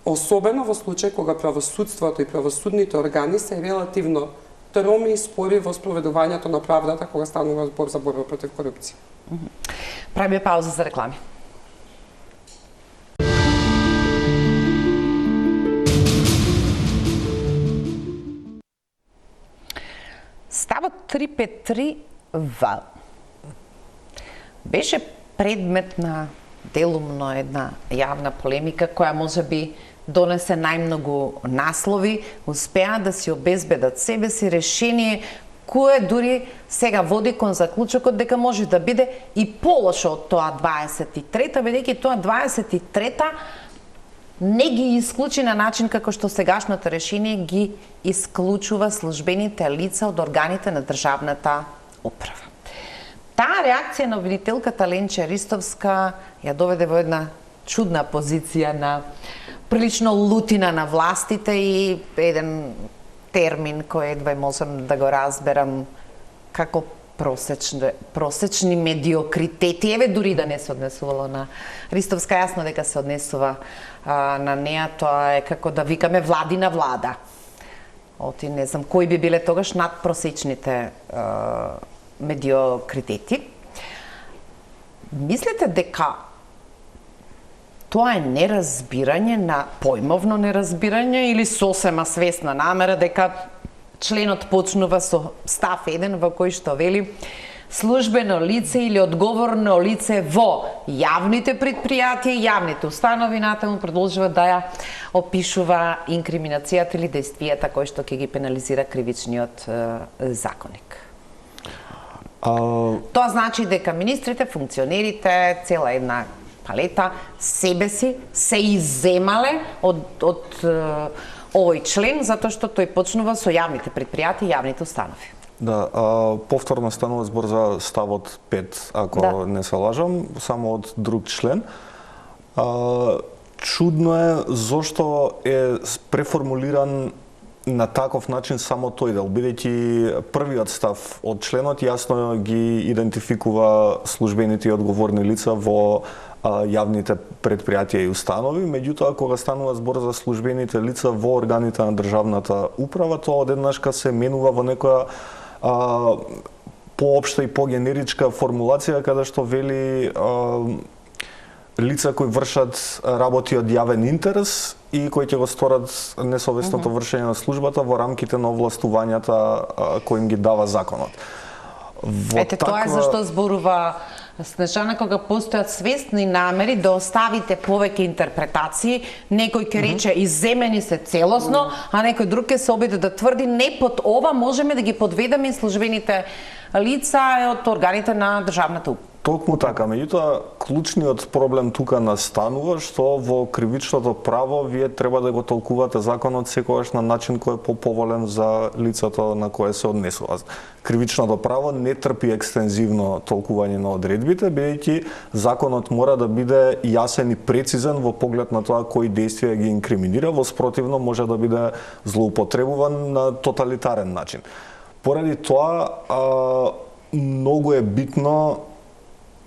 Особено во случај кога правосудството и правосудните органи се релативно троми и спори во спроведувањето на правдата кога станува збор за борба против корупција. Правиме пауза за реклами. Ставот 353В беше предмет на делумно една јавна полемика која можеби донесе најмногу наслови, успеа да си обезбедат себе си решение кое дури сега води кон заклучокот дека може да биде и полошо од тоа 23-та, бидејќи тоа 23-та не ги исклучи на начин како што сегашното решение ги исклучува службените лица од органите на државната управа. Таа реакција на обвинителката Ленче Ристовска ја доведе во една чудна позиција на прилично лутина на властите и еден термин кој едва можам да го разберам како просечни медиокритети. Еве дури да не се однесувало на Ристовска, јасно дека се однесува на неа, тоа е како да викаме владина влада. Оти не знам кои би биле тогаш надпросечните медиокритети. Мислите дека тоа е неразбирање на појмовно неразбирање или сосема свесна намера дека членот почнува со став 1 во кој што вели службено лице или одговорно лице во јавните предпријатија и јавните установи, натаму продолжува да ја опишува инкриминацијата или действијата кои што ќе ги пенализира кривичниот законник. Тоа значи дека министрите, функционерите, цела една палета себе си се изземале од овој член затоа што тој почнува со јавните предпријатија и јавните установи. Да, повторно станува збор за ставот 5, ако не се лажам, само од друг член. Чудно е зошто е преформулиран на таков начин само тој дел, бидејќи првиот став од членот јасно ги идентификува службените и одговорни лица во јавните предпријатија и установи, меѓутоа кога станува збор за службените лица во органите на државната управа, тоа одеднашка се менува во некоја поопшта и погенеричка формулација каде што вели лица кои вршат работи од јавен интерес и кои ќе го сторат несовесното вршење на службата во рамките на овластувањата кои им ги дава законот. Ете, тоа е зашто зборува Снежана, кога постојат свесни намери да оставите повеќе интерпретации, некој ќе рече изземени се целосно, а некој друг ќе се обиде да тврди не под ова можеме да ги подведеме и службените лица од органите на државната управа. Токму така, меѓутоа клучниот проблем тука настанува што во кривичното право вие треба да го толкувате законот секогаш на начин кој е поповолен за лицето на кое се однесува. Кривичното право не трпи екстензивно толкување на одредбите, бидејќи законот мора да биде јасен и прецизен во поглед на тоа кои действија ги инкриминира, во спротивно може да биде злоупотребуван на тоталитарен начин. Поради тоа многу е битно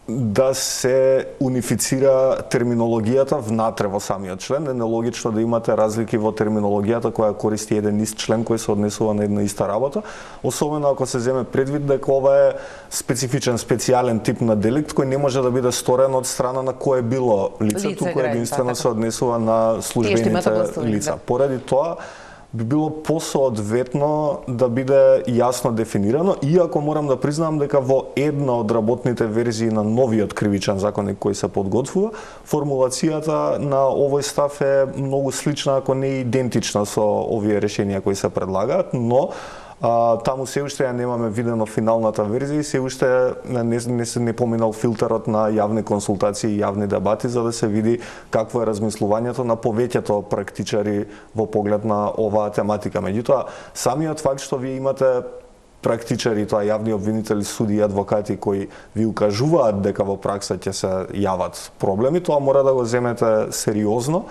да се унифицира терминологијата внатре во самиот член. Не е логично да имате разлики во терминологијата која користи еден ист член кој се однесува на една иста работа, особено ако се земе предвид дека ова е специфичен, специјален тип на деликт кој не може да биде сторен од страна на кое било лицето кој единствено се однесува на службените лица. Поради тоа би било посоодветно да биде јасно дефинирано, иако морам да признам дека во една од работните верзии на новиот кривичен законник кој се подготвува, формулацијата на овој став е многу слична, ако не идентична со овие решенија кои се предлагаат, но таму се уште ја немаме видено финалната верзија и се уште не поминал филтерот на јавни консултации и јавни дебати за да се види какво е размислувањето на повеќето практичари во поглед на оваа тематика. Меѓутоа, самиот факт што вие имате практичари, тоа јавни обвинители, суди и адвокати кои ви укажуваат дека во пракса ќе се јават проблеми, тоа мора да го земете сериозно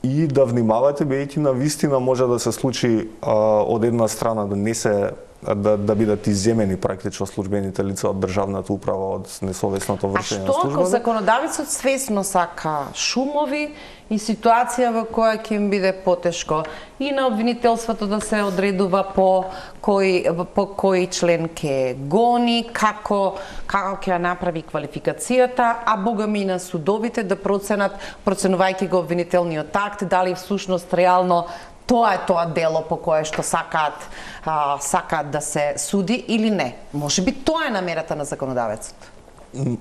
и да внимавате, бидејќи на вистина може да се случи од една страна да не се да бидат изземени практично службените лица од државната управа од несовесното вршење на службата. А што ако законодавецот свесно сака шумови и ситуација во која ќе им биде потешко и на обвинителството да се одредува по кој член ќе гони, како ќе ја направи квалификацијата, а богами и на судовите да проценувајќи го обвинителниот акт, дали всушност реално тоа е тоа дело по кое што сакаат да се суди или не. Можеби тоа е намерата на законодавецот.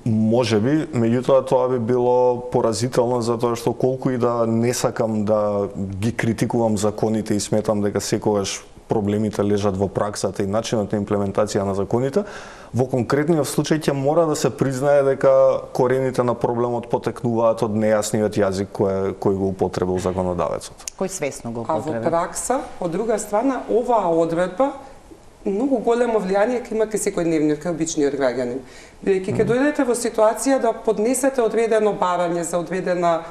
Можеби, меѓутоа тоа би било поразително затоа што колку и да не сакам да ги критикувам законите и сметам дека секогаш проблемите лежат во праксата и начинот на имплементација на законите, во конкретниот случај ќе мора да се признае дека корените на проблемот потекнуваат од нејасниот јазик кој го употребил законодавецот. Кој свесно го употребил. А во пракса, од друга страна, оваа одредба многу големо влијание ќе има кај секојдневниот, кај обичниот граѓанин. Бидејќи ќе дојдете во ситуација да поднесете одредено барање за одредена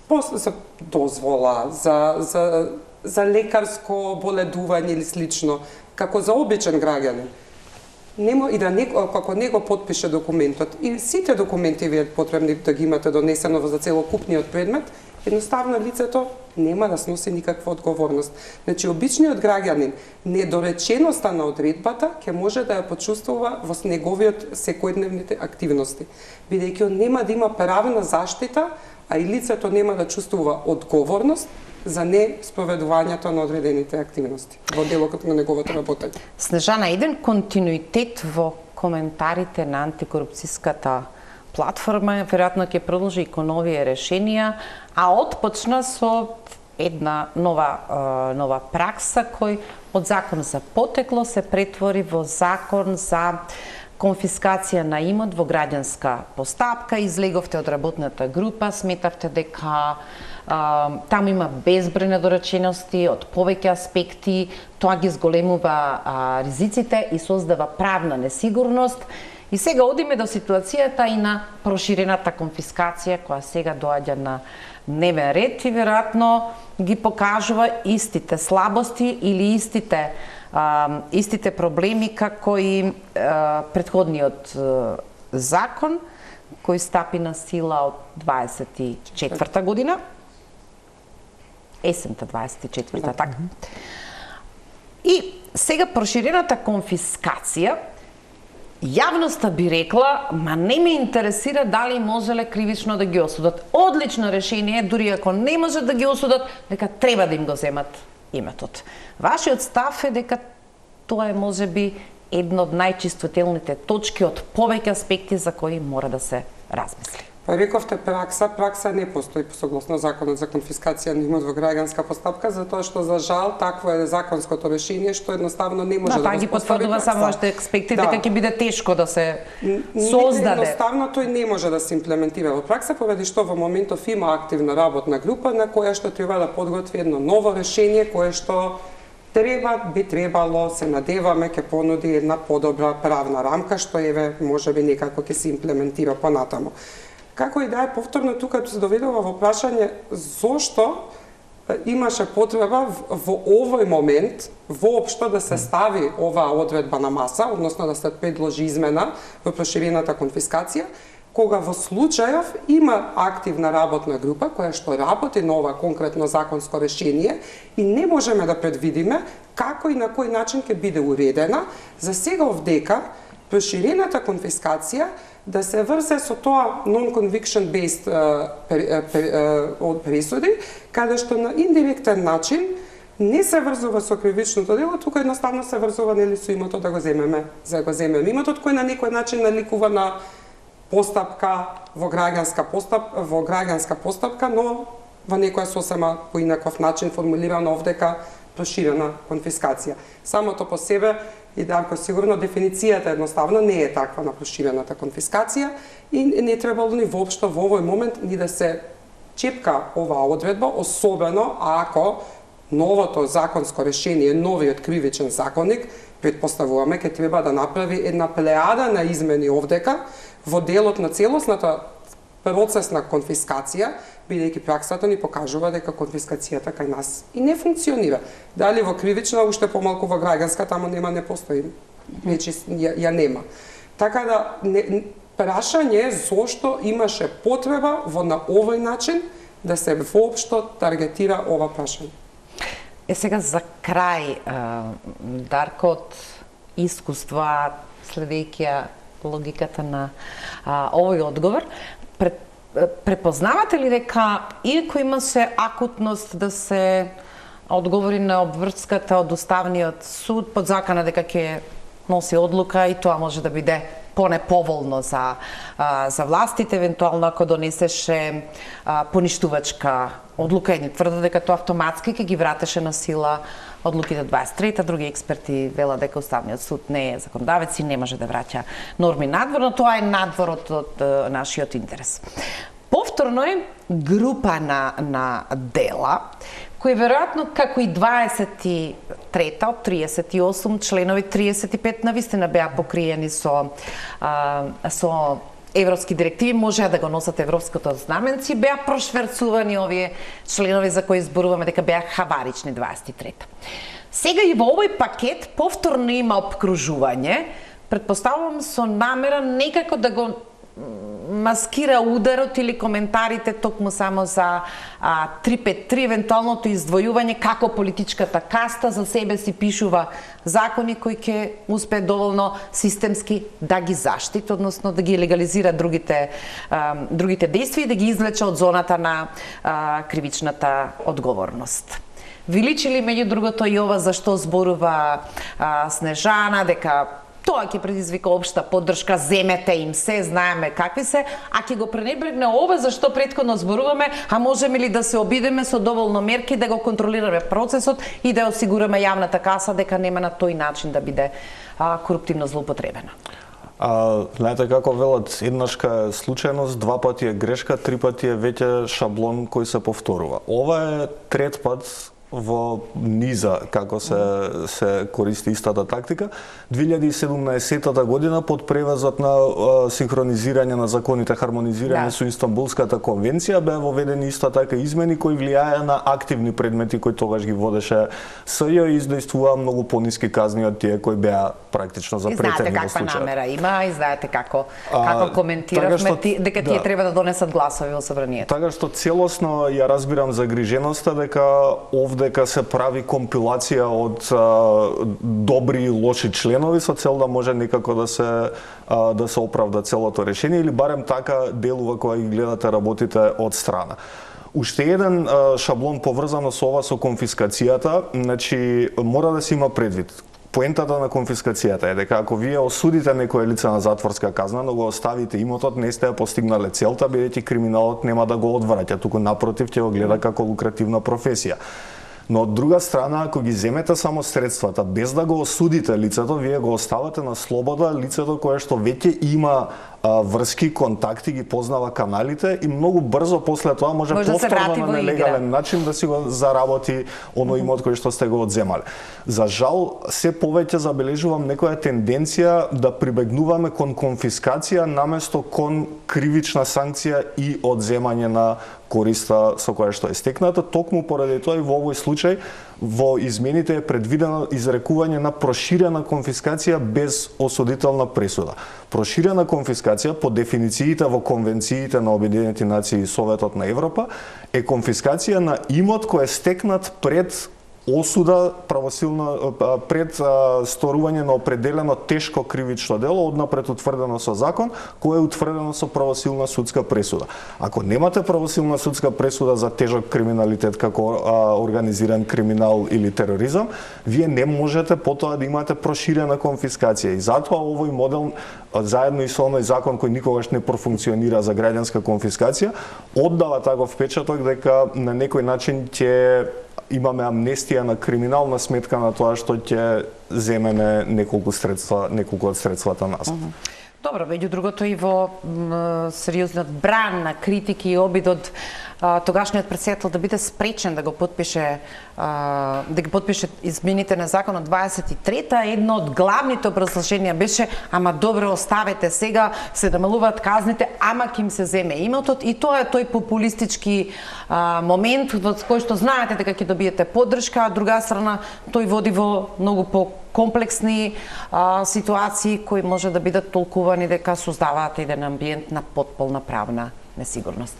за дозвола, за лекарско боледување или слично, како за обичен граѓанин. И да како не го потпише документот и сите документи ви е потребни да ги имате донесено за целокупниот предмет, едноставно лицето нема да сноси никаква одговорност. Значи, обичниот граѓанин, недореченоста на одредбата ќе може да ја почувствува во неговиот секојдневните активности, бидејќи он нема да има правна заштита, а и лицето нема да чувствува одговорност за не спроведувањето на одредените активности во делокот на неговото работење. Снежана, еден континуитет во коментарите на антикорупцијската платформа, веројатно ќе продолжи и кон овие решенија, а отпочна со една нова пракса кој од закон за потекло се претвори во закон за конфискација на имот во граѓанска постапка. Излеговте од работната група, сметавте дека таму има безброј недоречености од повеќе аспекти, тоа ги зголемува ризиците и создава правна несигурност. И сега одиме до ситуацијата и на проширената конфискација која сега доаѓа на дневен ред и веројатно ги покажува истите слабости или истите проблеми како и претходниот закон кој стапи на сила од 24 година. Есента 24-та, така. И сега проширената конфискација, јавноста би рекла, ма не ме интересира дали можеле кривично да ги осудат. Одлично решение, дури ако не може да ги осудат, дека треба да им го земат иметот. Вашиот став е дека тоа е можеби една од најчувствителните точки од повеќе аспекти за кои мора да се размисли. Па рековте пракса не постои согласно законот за конфискација на имот во граѓанска постапка, затоа што за жал такво е законското решение што едноставно не може да ги потврдува само вашите аспекти дека ќе биде тешко да се создаде. Едноставно тој не може да се имплементира во пракса поради што во моментов има активна работна група на која што треба да подготви едно ново решение кое што би требало, се надеваме, ќе понуди една подобра правна рамка што еве можеби некако ќе се имплементира понатаму. Како и да е, повторно тука се доведува во прашање зошто имаше потреба во овој момент воопшто да се стави оваа одредба на маса, односно да се предложи измена во проширената конфискација, кога во случајов има активна работна група која што работи на ова конкретно законско решение и не можеме да предвидиме како и на кој начин ќе биде уредена. За сега овдека проширената конфискација да се врзе со тоа non-conviction based од пресуди, каде што на индиректен начин не се врзува со кривичното дело, тука едноставно се врзува нели со имотот да го земеме, имотот кој на некој начин наликува на постапка во граѓанска постапка, но во некоја сосема по инаков начин формулирано овдека проширена конфискација. Самото по себе и Дарко сигурно дефиницијата едноставно не е таква на проширената конфискација и не требало ни воопшто во овој момент ни да се чепка оваа одредба, особено ако новото законско решение, новиот кривичен законник, предпоставуваме ќе треба да направи една плеада на измени овдека во делот на целосната процесна конфискација, бидејќи праксата ни покажува дека конфискацијата кај нас и не функционира. Дали во кривична, уште помалку во граѓанска, таму не постои, вече ја нема. Така да, прашање е зошто имаше потреба на овој начин да се воопшто таргетира ова прашање. Сега за крај, Дарко, од искуства, следејќи логиката на овој одговор, препознавате ли дека иако имаше акутност да се одговори на обврската од Уставниот суд под закана дека ќе носи одлука и тоа може да биде понеповолно за властите, евентуално ако донесеше поништувачка одлука, едни тврдат дека тоа автоматски ќе ги вратеше на сила одлуките 23-та, други експерти велат дека Уставниот суд не е законодавец и не може да враќа норми надвор, но тоа е надвор од нашиот интерес. Повторно е група на дела, кои веројатно како и 23-та од 38 членови, 35 навистина беа покриени со европски директиви, можеа да го носат европското знаменци, беа прошверцувани овие членови за кои зборуваме дека беа хабарични 23-та. Сега и во овој пакет повторно има обкружување, претпоставувам со намера некако да го маскира ударот или коментарите токму само за 353, евентуалното издвојување како политичката каста за себе си пишува закони кои ќе успее доволно системски да ги заштити, односно да ги легализира другите действија и да ги извлече од зоната на кривичната одговорност. Ви личи ли меѓу другото и ова за што зборува Снежана, дека Тоа ќе предизвика општа поддршка, земете им се, знаеме какви се, а ќе го пренебрегне ова за што претходно зборуваме, а можеме ли да се обидеме со доволно мерки да го контролираме процесот и да осигураме јавната каса дека нема на тој начин да биде коруптивно злоупотребена. Знаете како велат, еднашка е случајност, два пати е грешка, три пати е веќе шаблон кој се повторува. Ова е трет пат во низа како се користи истата тактика. 2017 година под превезот на синхронизирање на законите, хармонизирање со Истанбулската конвенција беа воведени исто така измени кои влијаеа на активни предмети кои тогаш ги водеше СЈ и издействуваа многу пониски казни од тие кои беа практично запретени во случајот. И знаете каква намера има и знаете како коментиравме дека тие треба да донесат гласови во собранието. Така што целосно ја разбирам загриженоста дека дека се прави компилација од добри и лоши членови со цел да може некако да се оправда целото решение или барем така делува кога ги гледате работите од страна. Уште еден шаблон поврзано со ова со конфискацијата, значи мора да се има предвид. Поентата на конфискацијата е дека ако вие осудите некое лице на затворска казна, но го оставите имотот, не сте постигнале целта, бидејќи криминалот нема да го одвраќа, туку напротив ќе го гледа како лукративна професија. Но од друга страна, ако ги земете само средствата без да го осудите лицето, вие го оставате на слобода лицето кое што веќе има врски, контакти, ги познава каналите и многу брзо после тоа може повторно на нелегален начин да си го заработи оној имот кој што сте го одземале. За жал, се повеќе забележувам некоја тенденција да прибегнуваме кон конфискација наместо кон кривична санкција и одземање на користа со која што е стекната. Токму поради тоа и во овој случај во измените е предвидено изрекување на проширена конфискација без осудителна пресуда. Проширена конфискација по дефинициите во конвенциите на Обединетите нации и Советот на Европа е конфискација на имот кој е стекнат пред осуда правосилна пред сторување на определено тешко кривично дело однапред утврдено со закон, кое е утврдено со правосилна судска пресуда. Ако немате правосилна судска пресуда за тежок криминалитет како организиран криминал или тероризам, вие не можете потоа да имате проширена конфискација и затоа овој модел заедно и со оној закон кој никогаш не профункционира за граѓанска конфискација оддава таков впечаток дека на некој начин ќе имаме амнестија на криминална сметка на тоа што ќе земеме неколку од средствата назад. Добро, меѓу другото и во сериозниот бран на критики и обид од тогашниот претседател да биде спречен да ги подпише измените на законот 23-та, едно од главните образложенија беше ама добро оставете сега, се намалуваат казните, ама ќе им се земе имотот и тоа е тој популистички момент во кој што знаете дека ќе добиете поддршка, а друга страна тој води во многу комплексни ситуации кои може да бидат толкувани дека создаваат еден амбиент на потполна правна несигурност.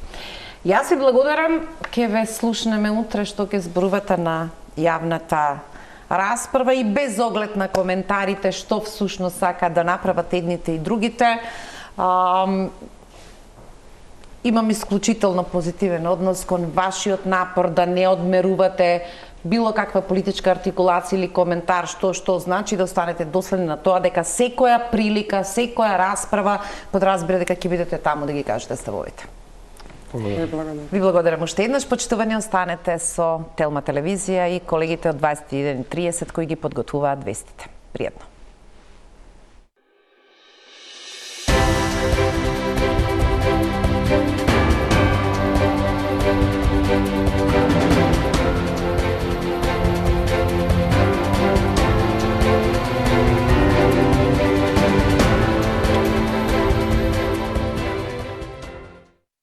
Јас ви благодарам, ќе ве слушнеме утре што ќе зборувате на јавната расправа и без оглед на коментарите што всушност сака да направат едните и другите. Имам исклучително позитивен однос кон вашиот напор да не одмерувате било каква политичка артикулација или коментар што значи да останете доследни на тоа дека секоја прилика, секоја расправа подразбира дека ќе бидете таму да ги кажете ставовите. Ви благодарам уште еднаш, почитувани, останете со Телма телевизија и колегите од 21:30 кои ги подготвуваат вестите. Пријатно.